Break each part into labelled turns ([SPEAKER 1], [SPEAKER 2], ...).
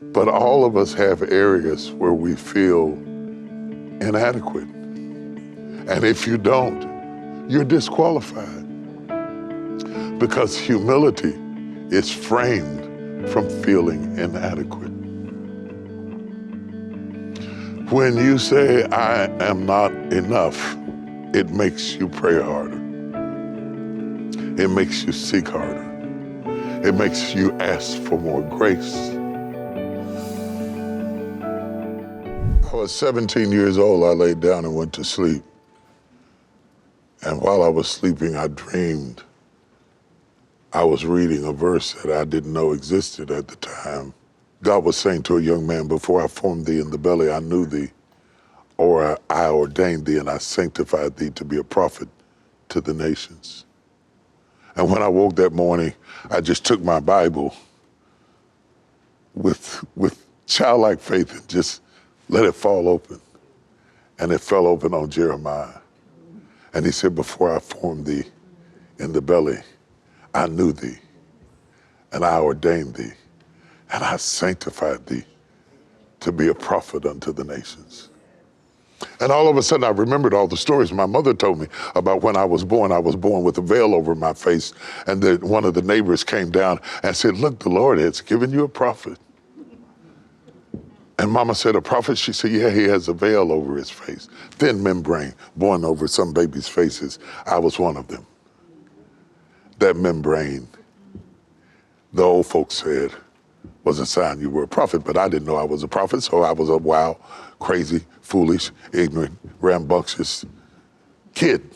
[SPEAKER 1] But all of us have areas where we feel inadequate. And if you don't, you're disqualified. Because humility is framed from feeling inadequate. When you say, I am not enough, it makes you pray harder. It makes you seek harder. It makes you ask for more grace. I was 17 years old. I laid down and went to sleep. And while I was sleeping, I dreamed I was reading a verse that I didn't know existed at the time. God was saying to a young man, before I formed thee in the belly, I knew thee, or I ordained thee, and I sanctified thee to be a prophet to the nations. And when I woke that morning, I just took my Bible with childlike faith and just let it fall open. And it fell open on Jeremiah. And he said, before I formed thee in the belly, I knew thee, and I ordained thee, and I sanctified thee to be a prophet unto the nations. And all of a sudden, I remembered all the stories my mother told me about when I was born. I was born with a veil over my face, and one of the neighbors came down and said, look, the Lord has given you a prophet. And Mama said, a prophet? She said, yeah, he has a veil over his face. Thin membrane born over some babies' faces. I was one of them. That membrane, the old folks said, was a sign you were a prophet, but I didn't know I was a prophet, so I was a wild, crazy, foolish, ignorant, rambunctious kid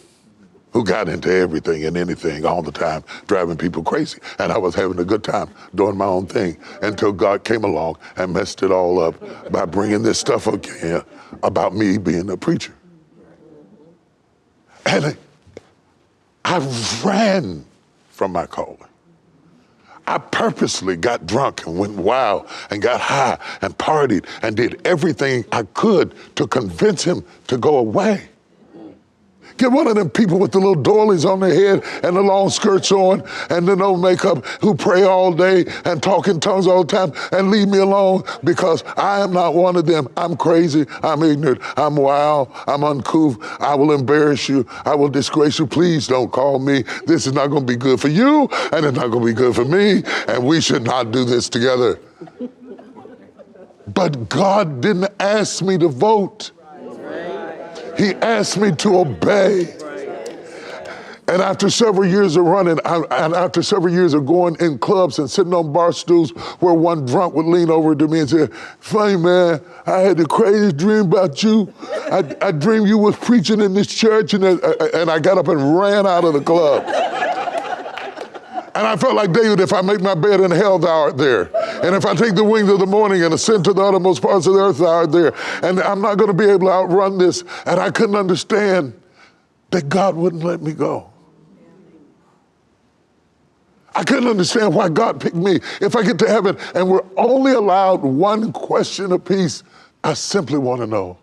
[SPEAKER 1] who got into everything and anything all the time, driving people crazy. And I was having a good time doing my own thing until God came along and messed it all up by bringing this stuff again about me being a preacher. And I ran from my calling. I purposely got drunk and went wild and got high and partied and did everything I could to convince him to go away. Get one of them people with the little doilies on their head and the long skirts on and the no makeup who pray all day and talk in tongues all the time and leave me alone, because I am not one of them. I'm crazy, I'm ignorant, I'm wild, I'm uncouth, I will embarrass you, I will disgrace you. Please don't call me. This is not gonna be good for you and it's not gonna be good for me, and we should not do this together. But God didn't ask me to vote. He asked me to obey. And after several years of running, and after several years of going in clubs and sitting on bar stools where one drunk would lean over to me and say, funny man, I had the craziest dream about you. I dreamed you was preaching in this church, and I got up and ran out of the club. And I felt like David, if I make my bed in hell, thou art there. And if I take the wings of the morning and ascend to the uttermost parts of the earth, thou art there. And I'm not gonna be able to outrun this. And I couldn't understand that God wouldn't let me go. I couldn't understand why God picked me. If I get to heaven and we're only allowed one question apiece, I simply wanna know,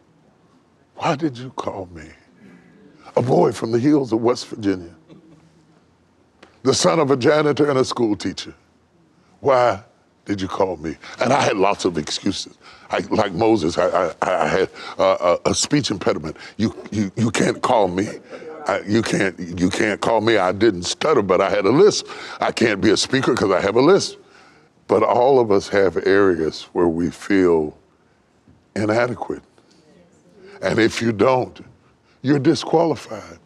[SPEAKER 1] why did you call me? A boy from the hills of West Virginia, the son of a janitor and a school teacher. Why did you call me? And I had lots of excuses. Like Moses, I had a speech impediment. You can't call me. You can't call me. I didn't stutter, but I had a lisp. I can't be a speaker because I have a lisp. But all of us have areas where we feel inadequate. And if you don't, you're disqualified.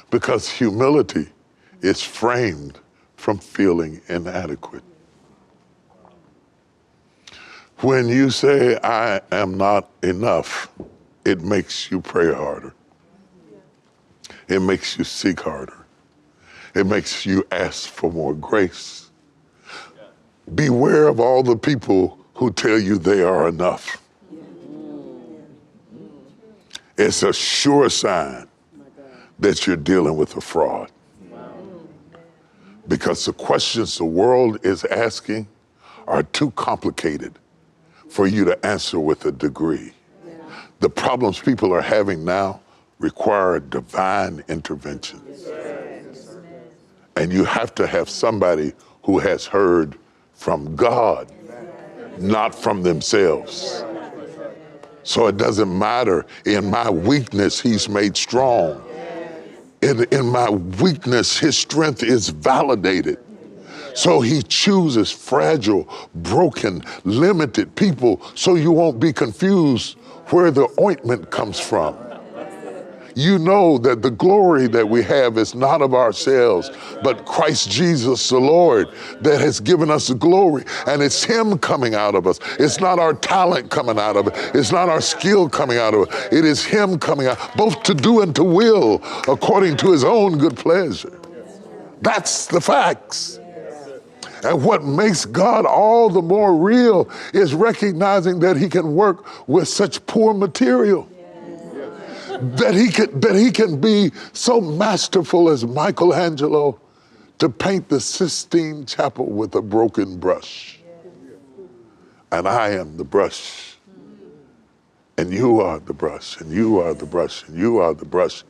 [SPEAKER 1] Because humility is framed from feeling inadequate. When you say, I am not enough, it makes you pray harder. It makes you seek harder. It makes you ask for more grace. Beware of all the people who tell you they are enough. It's a sure sign that you're dealing with a fraud. Because the questions the world is asking are too complicated for you to answer with a degree. The problems people are having now require divine intervention. And you have to have somebody who has heard from God not from themselves. So it doesn't matter. In my weakness, he's made strong. In my weakness, his strength is validated. So he chooses fragile, broken, limited people so you won't be confused where the ointment comes from. You know that the glory that we have is not of ourselves, but Christ Jesus the Lord that has given us the glory. And it's him coming out of us. It's not our talent coming out of it. It's not our skill coming out of it. It is him coming out, both to do and to will, according to his own good pleasure. That's the facts. And what makes God all the more real is recognizing that he can work with such poor material. That he can be so masterful as Michelangelo to paint the Sistine Chapel with a broken brush. And I am the brush. And you are the brush, and you are the brush, and you are the brush.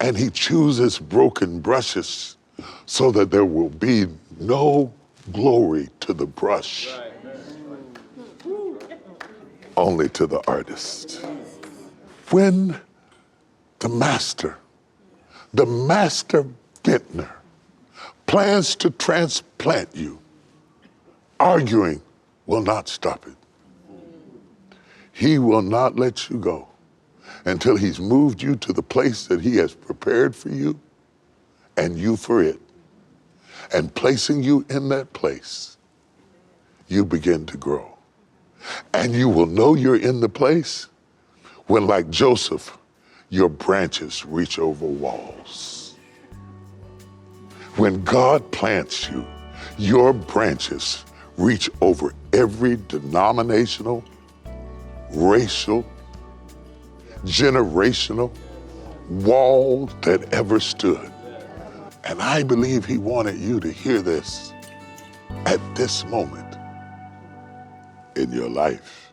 [SPEAKER 1] And he chooses broken brushes so that there will be no glory to the brush, only to the artist. When the master vintner, plans to transplant you, arguing will not stop it. He will not let you go until he's moved you to the place that he has prepared for you and you for it. And placing you in that place, you begin to grow. And you will know you're in the place when, like Joseph, your branches reach over walls. When God plants you, your branches reach over every denominational, racial, generational wall that ever stood. And I believe he wanted you to hear this at this moment in your life.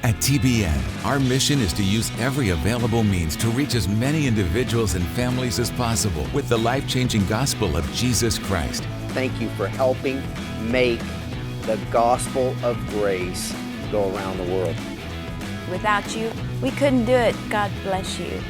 [SPEAKER 2] At TBN, our mission is to use every available means to reach as many individuals and families as possible with the life-changing gospel of Jesus Christ.
[SPEAKER 3] Thank you for helping make the gospel of grace go around the world.
[SPEAKER 4] Without you, we couldn't do it. God bless you.